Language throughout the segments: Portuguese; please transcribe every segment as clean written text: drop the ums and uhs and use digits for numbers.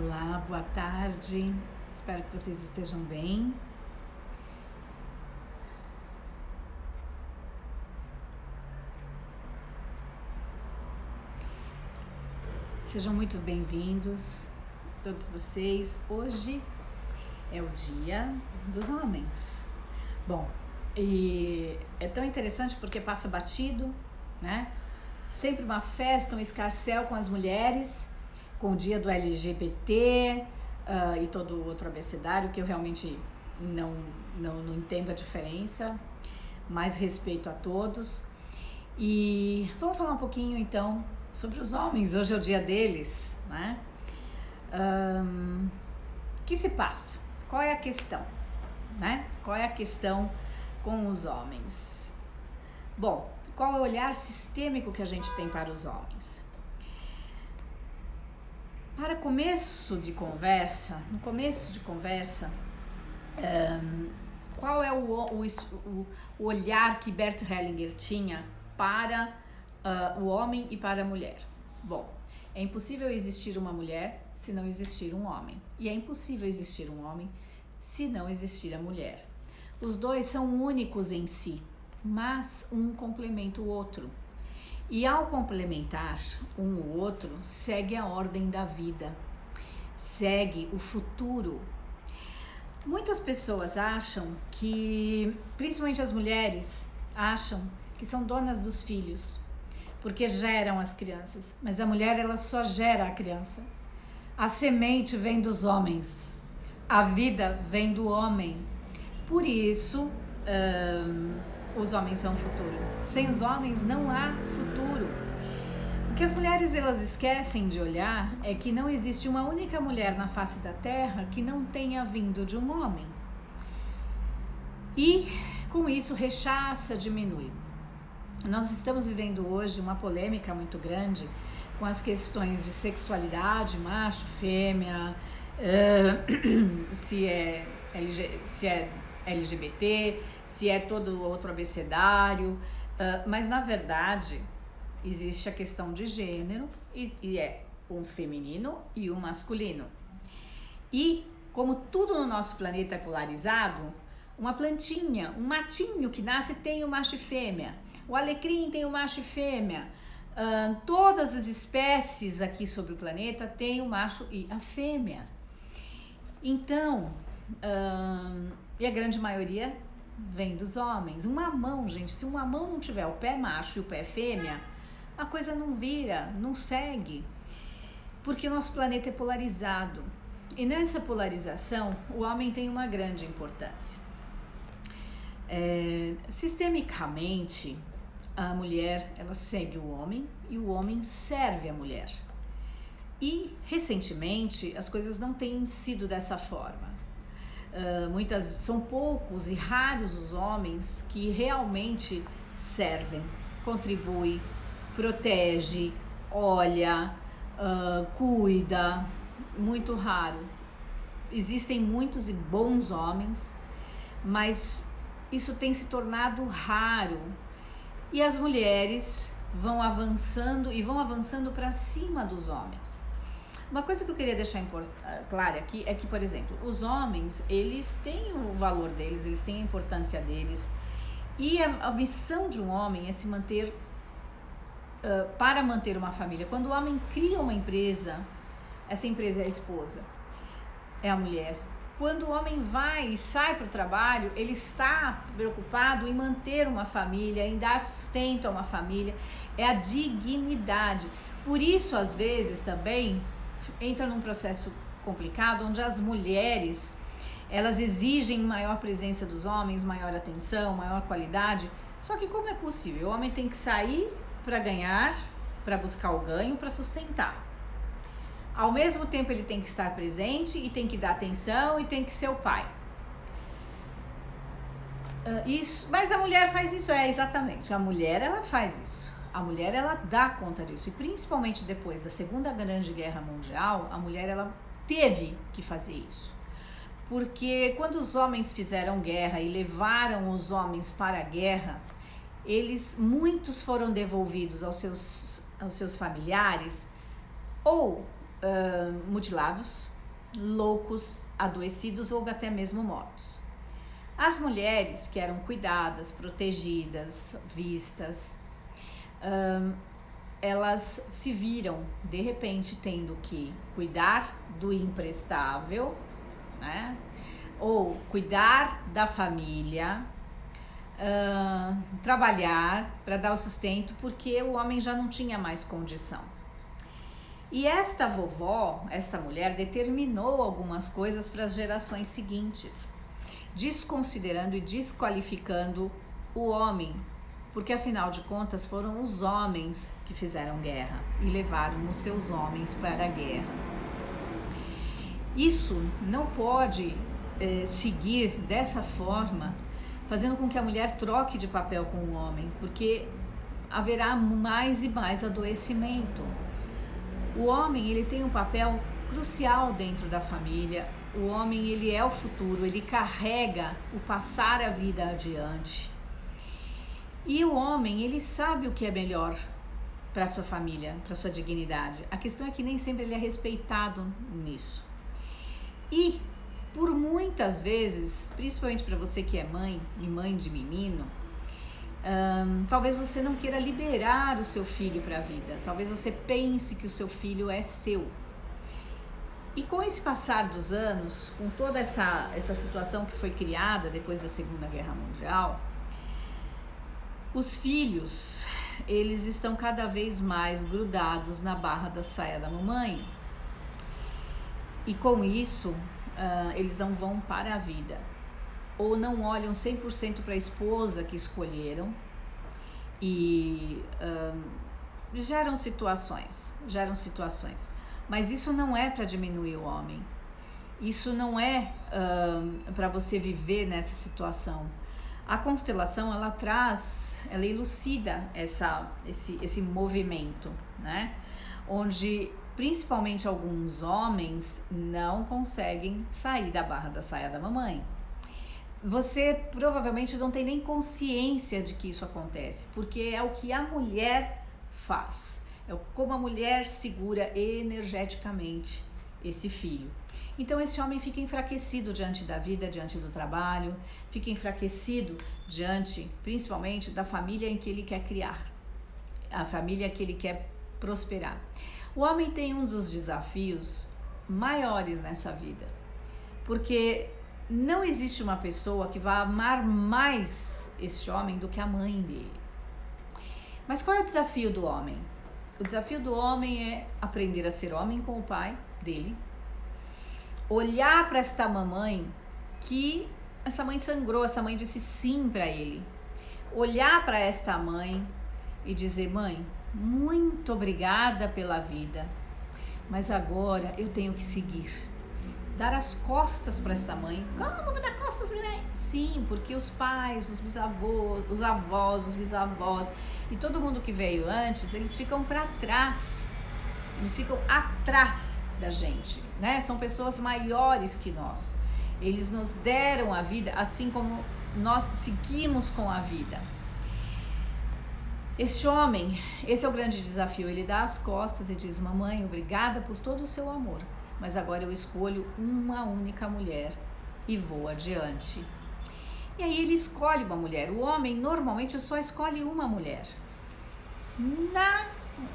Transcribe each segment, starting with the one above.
Olá, boa tarde. Espero que vocês estejam bem. Sejam muito bem-vindos, todos vocês. Hoje é o Dia dos Homens. Bom, e é tão interessante porque passa batido, né? Sempre uma festa, um escarcéu com as mulheres, com o dia do LGBT e todo o outro abecedário, que eu realmente não entendo a diferença, mas respeito a todos. E vamos falar um pouquinho então sobre os homens. Hoje é o dia deles, né? O que se passa? Qual é a questão, né? Qual é a questão com os homens? Bom, qual é o olhar sistêmico que a gente tem para os homens? Para começo de conversa, qual é o olhar que Bert Hellinger tinha para o homem e para a mulher? Bom, é impossível existir uma mulher se não existir um homem. E é impossível existir um homem se não existir a mulher. Os dois são únicos em si, mas um complementa o outro. E ao complementar um o outro, segue a ordem da vida, segue o futuro. Muitas pessoas acham que, principalmente as mulheres, acham que são donas dos filhos, porque geram as crianças. Mas a mulher, ela só gera a criança. A semente vem dos homens, a vida vem do homem. Por isso, os homens são o futuro. Sem os homens não há futuro. O que as mulheres elas esquecem de olhar é que não existe uma única mulher na face da terra que não tenha vindo de um homem. E com isso rechaça, diminui. Nós estamos vivendo hoje uma polêmica muito grande com as questões de sexualidade, macho, fêmea, se é LGBT, se é todo outro abecedário, mas na verdade existe a questão de gênero e é um feminino e um masculino. E como tudo no nosso planeta é polarizado, uma plantinha, um matinho que nasce tem o macho e fêmea, o alecrim tem o macho e fêmea, todas as espécies aqui sobre o planeta têm o macho e a fêmea. Então, e a grande maioria vem dos homens. Um mamão, gente, se um mamão não tiver o pé macho e o pé fêmea, a coisa não vira, não segue, porque o nosso planeta é polarizado. E nessa polarização, o homem tem uma grande importância. Sistemicamente, a mulher, ela segue o homem e o homem serve a mulher. E, recentemente, as coisas não têm sido dessa forma. São poucos e raros os homens que realmente servem, contribuem, protege, olha, cuida, muito raro. Existem muitos e bons homens, mas isso tem se tornado raro. E as mulheres vão avançando para cima dos homens. Uma coisa que eu queria deixar clara aqui é que, por exemplo, os homens, eles têm o valor deles, eles têm a importância deles. E a missão de um homem é se manter, para manter uma família. Quando o homem cria uma empresa, essa empresa é a esposa, é a mulher. Quando o homem vai e sai para o trabalho, ele está preocupado em manter uma família, em dar sustento a uma família, é a dignidade. Por isso, às vezes, também entra num processo complicado, onde as mulheres, elas exigem maior presença dos homens, maior atenção, maior qualidade. Só que como é possível? O homem tem que sair para ganhar, para buscar o ganho, para sustentar. Ao mesmo tempo ele tem que estar presente e tem que dar atenção e tem que ser o pai. Mas a mulher faz isso, exatamente, a mulher ela faz isso. A mulher ela dá conta disso e principalmente depois da Segunda Grande Guerra Mundial, a mulher ela teve que fazer isso. Porque quando os homens fizeram guerra e levaram os homens para a guerra, muitos foram devolvidos aos seus familiares ou mutilados, loucos, adoecidos ou até mesmo mortos. As mulheres que eram cuidadas, protegidas, vistas, elas se viram de repente tendo que cuidar do imprestável, né? Ou cuidar da família, trabalhar para dar o sustento, porque o homem já não tinha mais condição. E esta vovó, esta mulher, determinou algumas coisas para as gerações seguintes, desconsiderando e desqualificando o homem, porque afinal de contas foram os homens que fizeram guerra e levaram os seus homens para a guerra. Isso não pode seguir dessa forma, fazendo com que a mulher troque de papel com o homem, porque haverá mais e mais adoecimento. O homem, ele tem um papel crucial dentro da família. O homem, ele é o futuro, ele carrega o passar a vida adiante. E o homem, ele sabe o que é melhor para sua família, para sua dignidade. A questão é que nem sempre ele é respeitado nisso. E por muitas vezes, principalmente para você que é mãe e mãe de menino, talvez você não queira liberar o seu filho para a vida. Talvez você pense que o seu filho é seu. E com esse passar dos anos, com toda essa situação que foi criada depois da Segunda Guerra Mundial, os filhos, eles estão cada vez mais grudados na barra da saia da mamãe. E com isso, eles não vão para a vida. Ou não olham 100% para a esposa que escolheram e geram situações. Mas isso não é para diminuir o homem. Isso não é para você viver nessa situação. A constelação, ela elucida esse movimento, né? Onde principalmente alguns homens não conseguem sair da barra da saia da mamãe. Você provavelmente não tem nem consciência de que isso acontece, porque é o que a mulher faz, é como a mulher segura energeticamente esse filho. Então esse homem fica enfraquecido diante da vida, diante do trabalho, fica enfraquecido diante, principalmente, da família em que ele quer criar, a família que ele quer prosperar. O homem tem um dos desafios maiores nessa vida, porque não existe uma pessoa que vá amar mais esse homem do que a mãe dele. Mas qual é o desafio do homem? O desafio do homem é aprender a ser homem com o pai dele, olhar para esta mamãe que essa mãe sangrou, essa mãe disse sim para ele, olhar para esta mãe e dizer: mãe, muito obrigada pela vida, mas agora eu tenho que seguir. Dar as costas para esta mãe. Como vou dar costas para mãe? Sim, porque os pais, os bisavôs, os avós, os bisavós e todo mundo que veio antes, eles ficam para trás. Eles ficam atrás da gente, né? São pessoas maiores que nós. Eles nos deram a vida, assim como nós seguimos com a vida. Este homem, esse é o grande desafio. Ele dá as costas e diz: mamãe, obrigada por todo o seu amor, mas agora eu escolho uma única mulher e vou adiante. E aí ele escolhe uma mulher. O homem normalmente só escolhe uma mulher.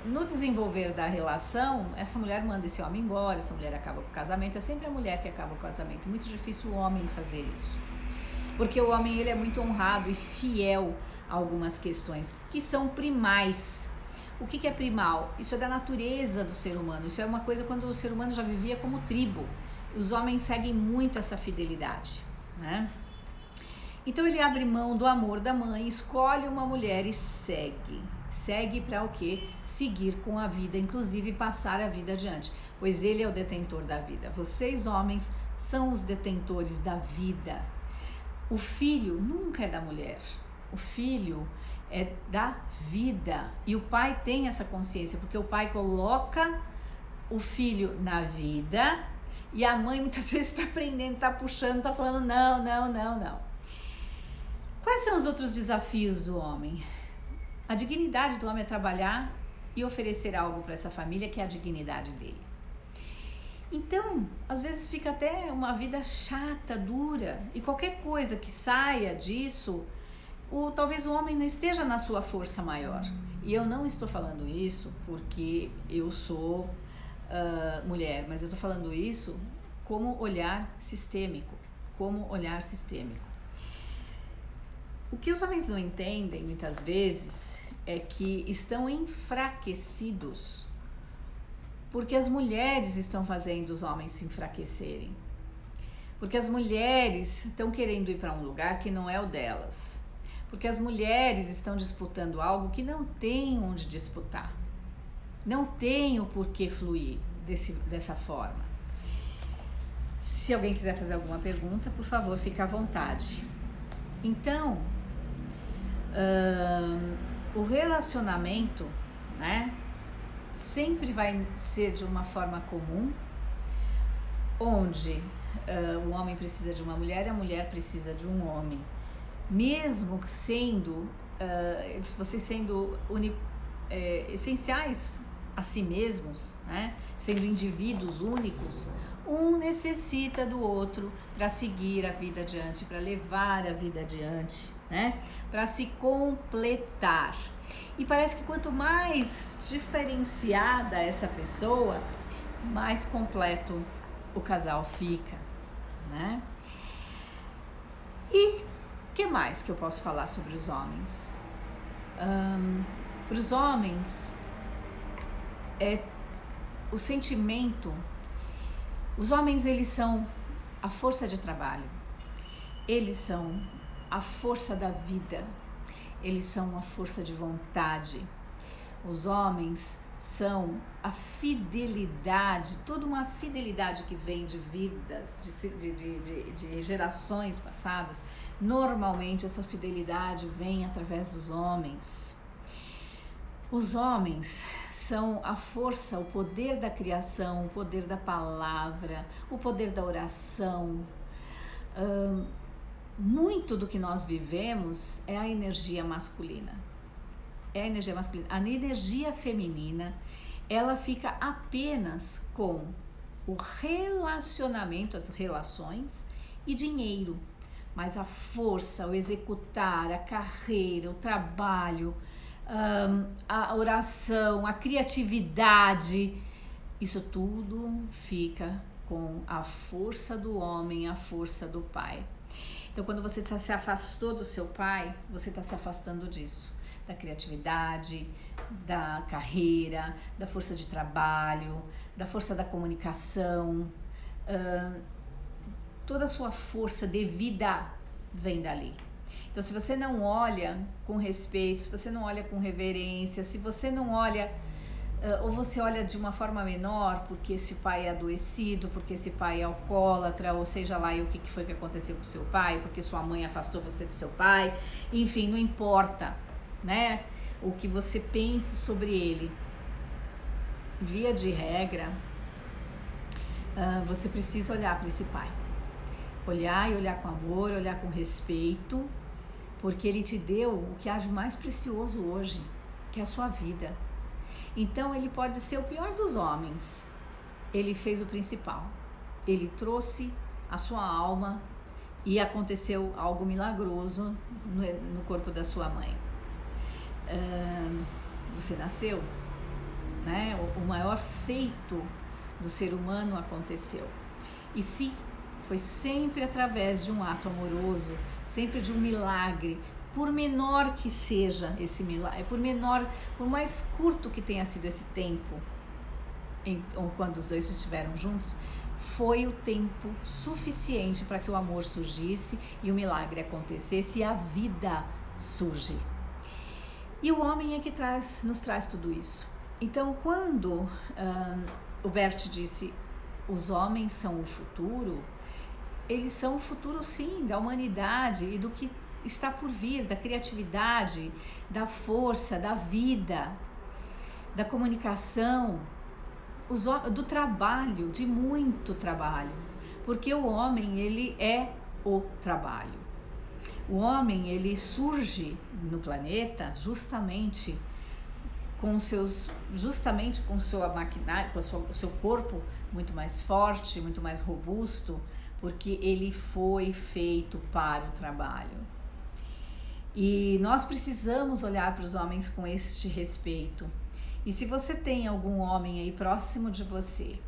No desenvolver da relação, essa mulher manda esse homem embora, essa mulher acaba com o casamento. É sempre a mulher que acaba com o casamento. Muito difícil o homem fazer isso, porque o homem, ele é muito honrado e fiel a algumas questões que são primais. O que é primal? Isso é da natureza do ser humano. Isso é uma coisa quando o ser humano já vivia como tribo. Os homens seguem muito essa fidelidade, né? Então ele abre mão do amor da mãe, escolhe uma mulher e segue. Segue para o quê? Seguir com a vida, inclusive passar a vida adiante, pois ele é o detentor da vida. Vocês, homens, são os detentores da vida. O filho nunca é da mulher. O filho é da vida. E o pai tem essa consciência, porque o pai coloca o filho na vida e a mãe muitas vezes está prendendo, está puxando, está falando não, não, não, não. Quais são os outros desafios do homem? A dignidade do homem é trabalhar e oferecer algo para essa família, que é a dignidade dele. Então, às vezes fica até uma vida chata, dura, e qualquer coisa que saia disso, talvez o homem não esteja na sua força maior. E eu não estou falando isso porque eu sou mulher, mas eu estou falando isso como olhar sistêmico, O que os homens não entendem muitas vezes é que estão enfraquecidos porque as mulheres estão fazendo os homens se enfraquecerem. Porque as mulheres estão querendo ir para um lugar que não é o delas. Porque as mulheres estão disputando algo que não tem onde disputar. Não tem o porquê fluir dessa forma. Se alguém quiser fazer alguma pergunta, por favor, fique à vontade. Então, o relacionamento, né, sempre vai ser de uma forma comum, onde o homem precisa de uma mulher e a mulher precisa de um homem. Mesmo sendo, vocês sendo essenciais a si mesmos, né? Sendo indivíduos únicos, um necessita do outro para seguir a vida adiante, para levar a vida adiante, né? Para se completar. E parece que quanto mais diferenciada essa pessoa, mais completo o casal fica, né? E o que mais que eu posso falar sobre os homens? Para os homens, o sentimento. Os homens, eles são a força de trabalho, eles são a força da vida, eles são a força de vontade. Os homens são a fidelidade, toda uma fidelidade que vem de vidas, de gerações passadas. Normalmente essa fidelidade vem através dos homens. Os homens são a força, o poder da criação, o poder da palavra, o poder da oração. Muito do que nós vivemos é a energia masculina. A energia feminina, ela fica apenas com o relacionamento, as relações e dinheiro. Mas a força, o executar, a carreira, o trabalho, a oração, a criatividade, isso tudo fica com a força do homem, a força do pai. Então, quando você se afastou do seu pai, você está se afastando disso, da criatividade, da carreira, da força de trabalho, da força da comunicação. Toda a sua força de vida vem dali. Então, se você não olha com respeito, se você não olha com reverência, se você não olha, ou você olha de uma forma menor, porque esse pai é adoecido, porque esse pai é alcoólatra, ou seja lá, e o que foi que aconteceu com seu pai, porque sua mãe afastou você do seu pai, enfim, não importa, né? O que você pense sobre ele. Via de regra, você precisa olhar para esse pai. Olhar e olhar com amor, olhar com respeito, porque ele te deu o que há de mais precioso hoje, que é a sua vida. Então ele pode ser o pior dos homens, ele fez o principal, ele trouxe a sua alma e aconteceu algo milagroso no corpo da sua mãe. Você nasceu, né? O maior feito do ser humano aconteceu. E sim, foi sempre através de um ato amoroso, sempre de um milagre, por menor que seja esse milagre, por mais curto que tenha sido esse tempo, quando os dois estiveram juntos, foi o tempo suficiente para que o amor surgisse e o milagre acontecesse e a vida surge. E o homem é que nos traz tudo isso. Então, quando o Bert disse, os homens são o futuro, eles são o futuro, sim, da humanidade e do que está por vir, da criatividade, da força, da vida, da comunicação, do trabalho, de muito trabalho, porque o homem, ele é o trabalho. O homem, ele surge no planeta justamente justamente com sua maquinária, com o seu corpo muito mais forte, muito mais robusto, porque ele foi feito para o trabalho. E nós precisamos olhar para os homens com este respeito. E se você tem algum homem aí próximo de você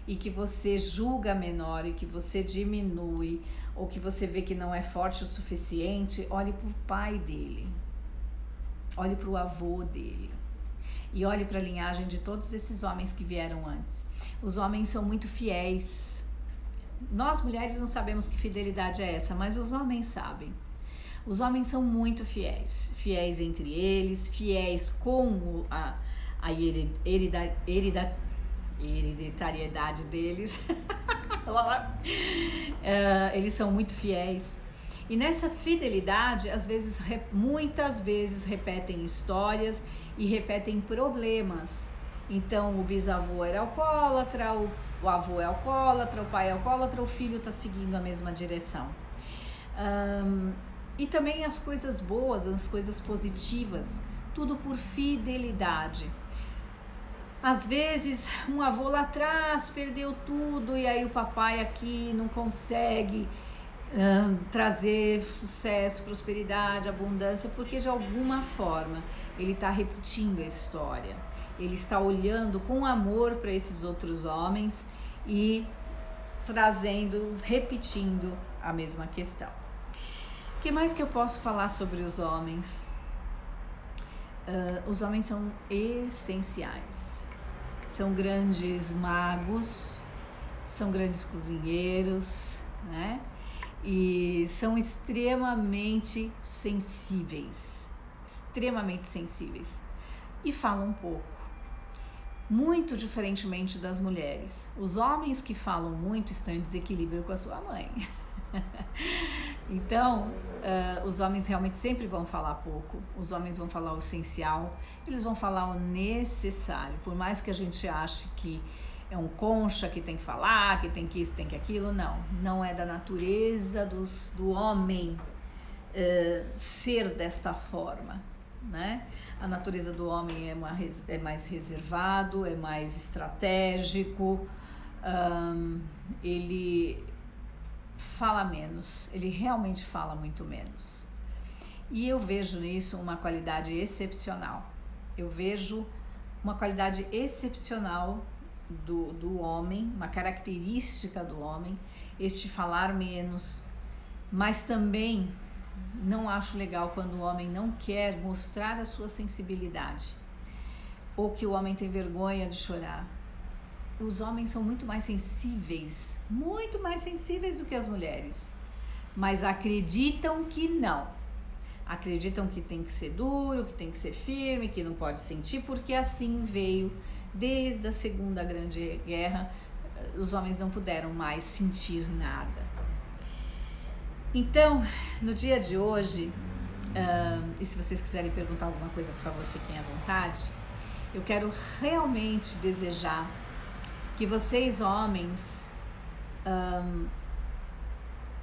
e que você julga menor e que você diminui, ou que você vê que não é forte o suficiente, olhe para o pai dele, olhe para o avô dele e olhe para a linhagem de todos esses homens que vieram antes. Os homens são muito fiéis. Nós mulheres não sabemos que fidelidade é essa, mas os homens sabem. Os homens são muito fiéis, fiéis entre eles, fiéis com a hereditariedade deles. Eles são muito fiéis. E nessa fidelidade, muitas vezes repetem histórias e repetem problemas. Então, o bisavô era alcoólatra, o avô é alcoólatra, o pai é alcoólatra, o filho está seguindo a mesma direção. E também as coisas boas, as coisas positivas, tudo por fidelidade. Às vezes, um avô lá atrás perdeu tudo e aí o papai aqui não consegue trazer sucesso, prosperidade, abundância, porque de alguma forma ele está repetindo a história. Ele está olhando com amor para esses outros homens e repetindo a mesma questão. O que mais que eu posso falar sobre os homens? Os homens são essenciais. São grandes magos, são grandes cozinheiros, né? E são extremamente sensíveis. E falam pouco. Muito diferentemente das mulheres. Os homens que falam muito estão em desequilíbrio com a sua mãe. Então, os homens realmente sempre vão falar pouco. Os homens vão falar o essencial, eles vão falar o necessário. Por mais que a gente ache que é um concha que tem que falar, que tem que isso, tem que aquilo, não é da natureza do homem ser desta forma, né? A natureza do homem é mais reservado, é mais estratégico, ele fala menos, ele realmente fala muito menos. E eu vejo nisso uma qualidade excepcional. Eu vejo uma qualidade excepcional do homem, uma característica do homem, este falar menos, mas também não acho legal quando o homem não quer mostrar a sua sensibilidade, ou que o homem tem vergonha de chorar. Os homens são muito mais sensíveis do que as mulheres, mas acreditam que não. Acreditam que tem que ser duro, que tem que ser firme, que não pode sentir, porque assim veio desde a Segunda Grande Guerra. Os homens não puderam mais sentir nada. Então, no dia de hoje, e se vocês quiserem perguntar alguma coisa, por favor, fiquem à vontade. Eu quero realmente desejar que vocês, homens,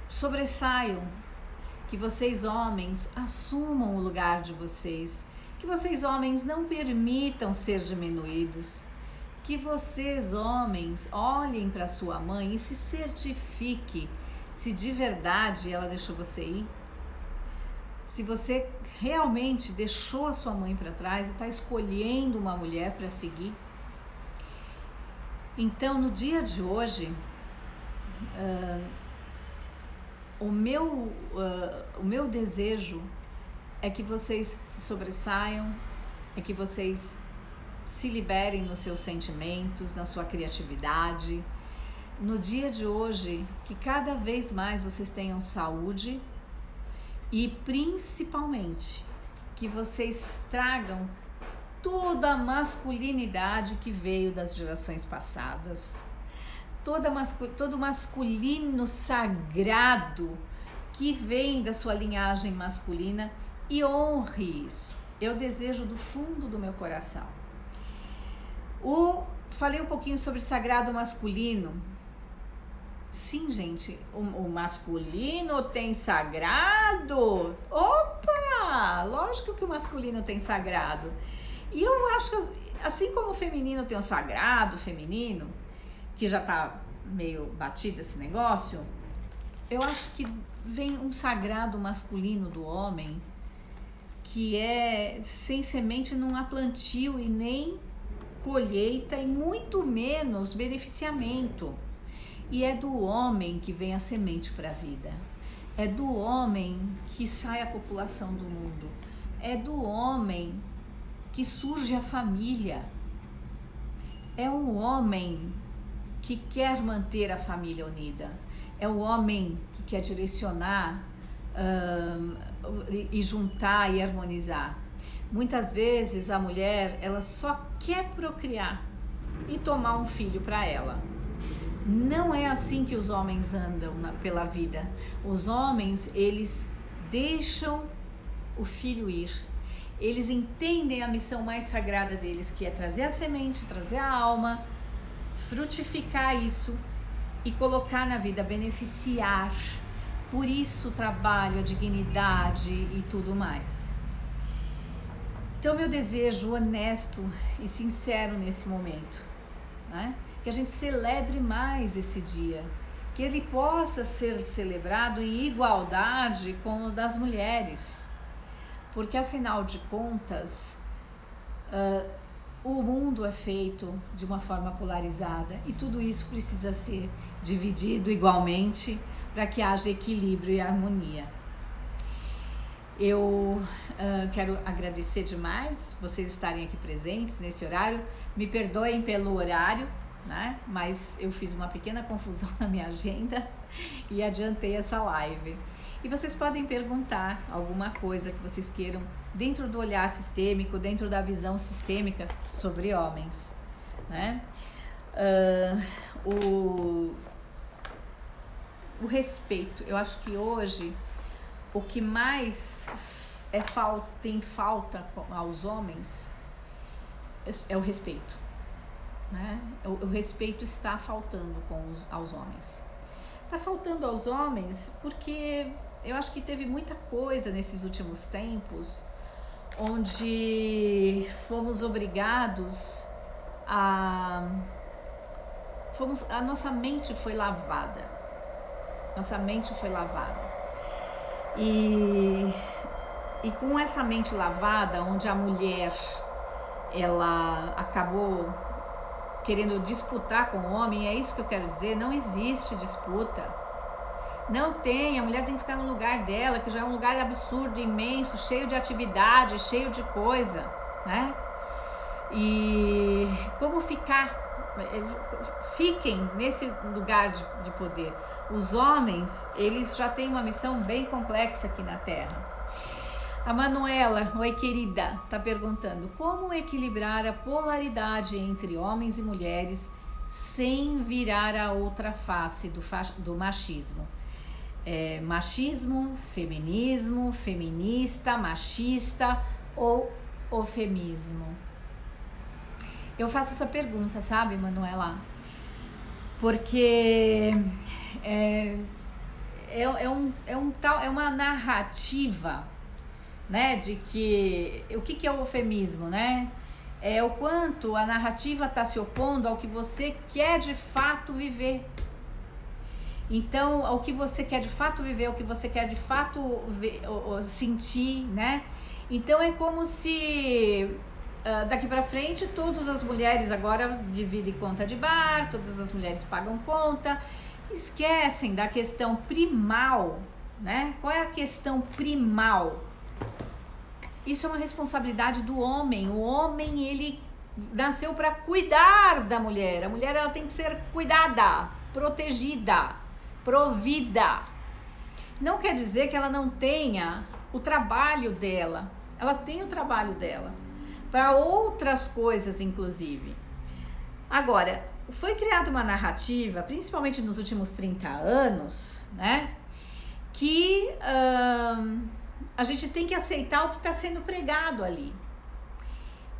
sobressaiam, que vocês, homens, assumam o lugar de vocês, que vocês, homens, não permitam ser diminuídos, que vocês, homens, olhem para sua mãe e se certifique se de verdade ela deixou você ir, se você realmente deixou a sua mãe para trás e está escolhendo uma mulher para seguir. Então, no dia de hoje, o meu desejo é que vocês se sobressaiam, é que vocês se liberem nos seus sentimentos, na sua criatividade. No dia de hoje, que cada vez mais vocês tenham saúde e principalmente que vocês tragam toda a masculinidade que veio das gerações passadas, todo masculino sagrado que vem da sua linhagem masculina, e honre isso. Eu desejo do fundo do meu coração. Falei um pouquinho sobre sagrado masculino. Sim, gente, o masculino tem sagrado? Opa! Lógico que o masculino tem sagrado. E eu acho que assim como o feminino tem o sagrado feminino, que já tá meio batido esse negócio, eu acho que vem um sagrado masculino do homem, que é sem semente não há plantio e nem colheita e muito menos beneficiamento. E é do homem que vem a semente para a vida. É do homem que sai a população do mundo. É do homem que surge a família. É o homem que quer manter a família unida. É o homem que quer direcionar e juntar e harmonizar. Muitas vezes a mulher, ela só quer procriar e tomar um filho para ela. Não é assim que os homens andam pela vida. Os homens, eles deixam o filho ir. Eles entendem a missão mais sagrada deles, que é trazer a semente, trazer a alma, frutificar isso e colocar na vida, beneficiar. Por isso o trabalho, a dignidade e tudo mais. Então, meu desejo honesto e sincero nesse momento, né? Que a gente celebre mais esse dia, que ele possa ser celebrado em igualdade com o das mulheres, porque afinal de contas, o mundo é feito de uma forma polarizada e tudo isso precisa ser dividido igualmente para que haja equilíbrio e harmonia. Eu quero agradecer demais vocês estarem aqui presentes nesse horário. Me perdoem pelo horário, né? Mas eu fiz uma pequena confusão na minha agenda e adiantei essa live. E vocês podem perguntar alguma coisa que vocês queiram dentro do olhar sistêmico, dentro da visão sistêmica sobre homens, né? O respeito. Eu acho que hoje o que mais tem falta aos homens é o respeito, né? O respeito está faltando aos homens. Está faltando aos homens porque eu acho que teve muita coisa nesses últimos tempos onde fomos obrigados a nossa mente foi lavada. Nossa mente foi lavada. E com essa mente lavada, onde a mulher ela acabou querendo disputar com o homem, é isso que eu quero dizer, não existe disputa. Não tem, a mulher tem que ficar no lugar dela, que já é um lugar absurdo, imenso, cheio de atividade, cheio de coisa, né? E como ficar? Fiquem nesse lugar de poder. Os homens, eles já têm uma missão bem complexa aqui na Terra. A Manuela, oi querida, tá perguntando como equilibrar a polaridade entre homens e mulheres sem virar a outra face do machismo. Machismo, feminismo, feminista, machista ou ofemismo? Eu faço essa pergunta, sabe, Manuela? Porque é uma narrativa, né, de que o que é o eufemismo, né? É o quanto a narrativa está se opondo ao que você quer de fato viver. Então, ao que você quer de fato viver, ao que você quer de fato sentir, né? Então é como se daqui para frente todas as mulheres agora dividem conta de bar, todas as mulheres pagam conta, esquecem da questão primal, né? Qual é a questão primal? Isso é uma responsabilidade do homem. O homem, ele nasceu para cuidar da mulher. A mulher, ela tem que ser cuidada, protegida, provida. Não quer dizer que ela não tenha o trabalho dela. Ela tem o trabalho dela para outras coisas, inclusive. Agora, foi criada uma narrativa, principalmente nos últimos 30 anos, né? Que a gente tem que aceitar o que está sendo pregado ali.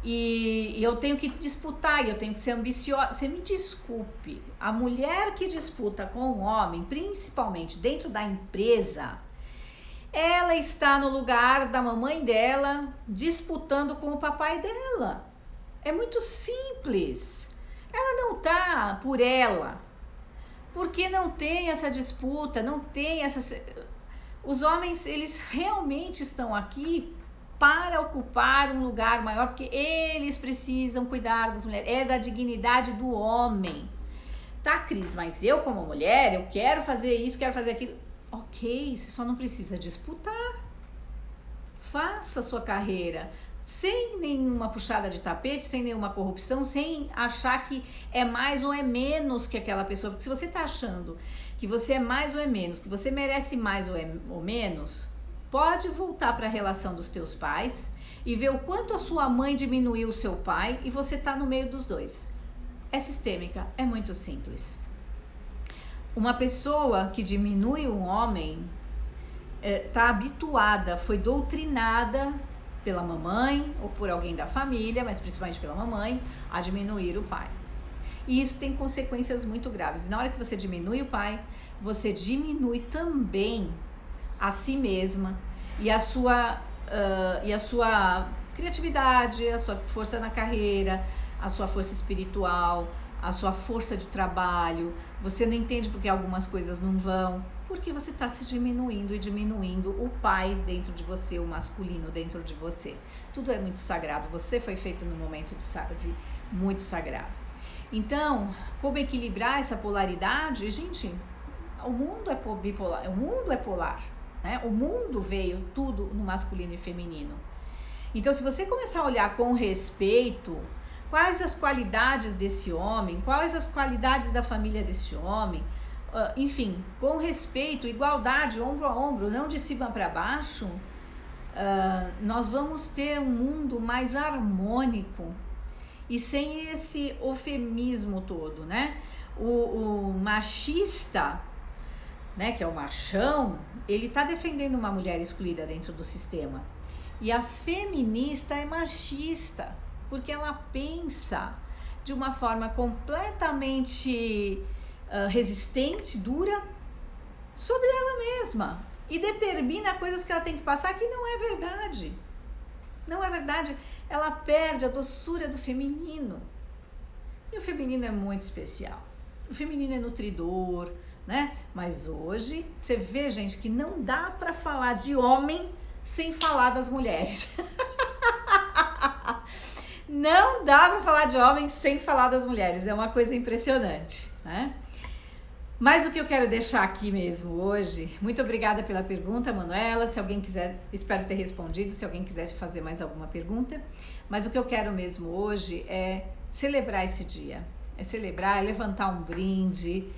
E eu tenho que disputar, eu tenho que ser ambiciosa. Você me desculpe, a mulher que disputa com o homem, principalmente dentro da empresa, ela está no lugar da mamãe dela, disputando com o papai dela. É muito simples. Ela não tá por ela, porque não tem essa disputa, não tem essa... Os homens, eles realmente estão aqui para ocupar um lugar maior, porque eles precisam cuidar das mulheres, é da dignidade do homem. Tá, Cris, mas eu como mulher, eu quero fazer isso, quero fazer aquilo. Ok, você só não precisa disputar. Faça a sua carreira sem nenhuma puxada de tapete, sem nenhuma corrupção, sem achar que é mais ou é menos que aquela pessoa. Porque se você tá achando que você é mais ou é menos, que você merece mais ou menos, pode voltar para a relação dos teus pais e ver o quanto a sua mãe diminuiu o seu pai e você tá no meio dos dois. É sistêmica, é muito simples. Uma pessoa que diminui um homem tá habituada, foi doutrinada pela mamãe ou por alguém da família, mas principalmente pela mamãe, a diminuir o pai. E isso tem consequências muito graves. Na hora que você diminui o pai, você diminui também a si mesma e a sua criatividade, a sua força na carreira, a sua força espiritual, a sua força de trabalho. Você não entende porque algumas coisas não vão, porque você está se diminuindo e diminuindo o pai dentro de você, o masculino dentro de você. Tudo é muito sagrado, você foi feito num momento de muito sagrado. Então, como equilibrar essa polaridade? Gente, o mundo é bipolar, o mundo é polar, né? O mundo veio tudo no masculino e feminino. Então, se você começar a olhar com respeito, quais as qualidades desse homem, quais as qualidades da família desse homem, enfim, com respeito, igualdade, ombro a ombro, não de cima para baixo, nós vamos ter um mundo mais harmônico e sem esse eufemismo todo, né? O machista, né, que é o machão, ele tá defendendo uma mulher excluída dentro do sistema. E a feminista é machista, porque ela pensa de uma forma completamente resistente, dura, sobre ela mesma. E determina coisas que ela tem que passar que não é verdade. Não é verdade. Ela perde a doçura do feminino. E o feminino é muito especial. O feminino é nutridor, né? Mas hoje, você vê, gente, que não dá para falar de homem sem falar das mulheres. Não dá para falar de homem sem falar das mulheres. É uma coisa impressionante, né? Mas o que eu quero deixar aqui mesmo hoje, muito obrigada pela pergunta, Manuela, se alguém quiser, espero ter respondido, se alguém quiser fazer mais alguma pergunta, mas o que eu quero mesmo hoje é celebrar esse dia, é celebrar, é levantar um brinde.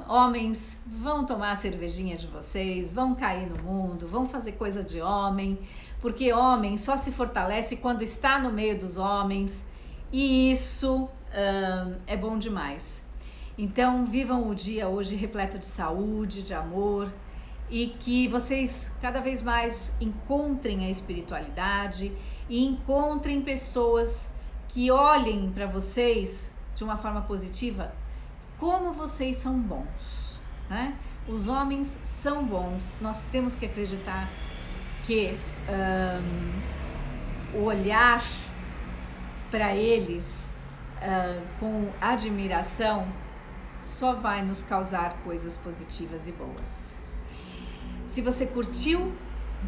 Homens, vão tomar a cervejinha de vocês, vão cair no mundo, vão fazer coisa de homem, porque homem só se fortalece quando está no meio dos homens, e isso é bom demais. Então, vivam o dia hoje repleto de saúde, de amor, e que vocês cada vez mais encontrem a espiritualidade e encontrem pessoas que olhem para vocês de uma forma positiva, como vocês são bons, né? Os homens são bons, nós temos que acreditar que o olhar para eles com admiração só vai nos causar coisas positivas e boas. Se você curtiu,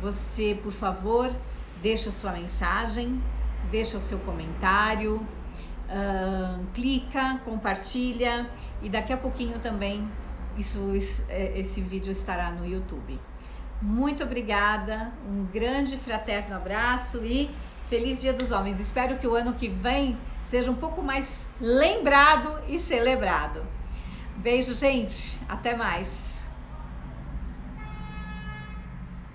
você, por favor, deixa sua mensagem, deixa o seu comentário, clica, compartilha, e daqui a pouquinho também esse vídeo estará no YouTube. Muito obrigada, um grande fraterno abraço e feliz Dia dos Homens. Espero que o ano que vem seja um pouco mais lembrado e celebrado. Beijo, gente. Até mais.